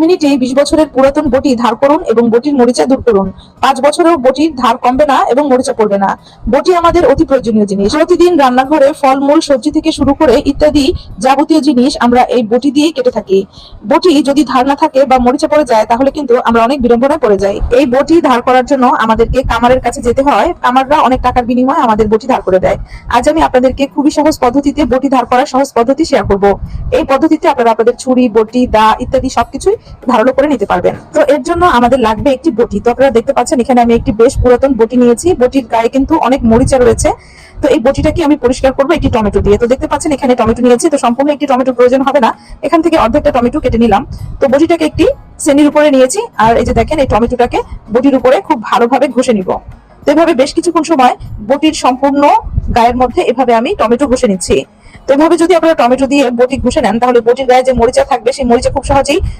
মিনিটে 20 বছরের পুরাতন বটি ধার করুন এবং বটির মরিচা দূর করুন। 5 বছরেও বটির ধার কমবে না এবং মরিচা পড়বে না। বটি আমাদের অতি প্রয়োজনীয় জিনিস। প্রতিদিন রান্নাঘরে ফলমূল, সবজি থেকে শুরু করে ইত্যাদি যাবতীয় জিনিস আমরা এই বটি দিয়েই কেটে থাকি। বটি যদি ধার না থাকে বা মরিচা পড়ে যায় তাহলে কিন্তু আমরা অনেক বিড়ম্বনায় পড়ে যাই। এই বটি ধার করার জন্য আমাদেরকে কামারের কাছে যেতে হয়। কামাররা অনেক টাকার বিনিময়ে আমাদের বটি ধার করে দেয়। আজ আমি আপনাদেরকে খুবই সহজ পদ্ধতিতে বটি ধার করার সহজ পদ্ধতি শেয়ার করব। এই পদ্ধতিতে আপনারা আপনাদের ছুরি, বটি, দা ইত্যাদি সবকিছুই ধারালো করে নিতে পারবেন। তো এর জন্য আমাদের লাগবে একটি বটি। তো আপনারা দেখতে পাচ্ছেন এখানে আমি একটি বেশ পুরাতন বটি নিয়েছি। বটির গায়ে কিন্তু অনেক মরিচা রয়েছে। তো এই বটিটাকে আমি পরিষ্কার করবো একটি টমেটো দিয়ে। তো দেখতে পাচ্ছেন এখানে টমেটো নিয়েছি। তো সম্পূর্ণ একটি টমেটো প্রয়োজন হবে না, এখান থেকে অর্ধেকটা টমেটো কেটে নিলাম। তো বটিটাকে একটি শ্রেণীর উপরে নিয়েছি, আর এই যে দেখেন এই টমেটোটাকে বটির উপরে খুব ভালোভাবে ঘষে নিব। তো এভাবে বেশ কিছুক্ষণ সময় বটির সম্পূর্ণ গায়ের মধ্যে এভাবে আমি টমেটো ঘষে নিচ্ছি। তো এভাবে যদি আপনারা টমেটো দিয়ে বটি ঘষে নেন তাহলে বটির গায়ে যে মরিচা থাকবে সেই মরিচা খুব সহজেই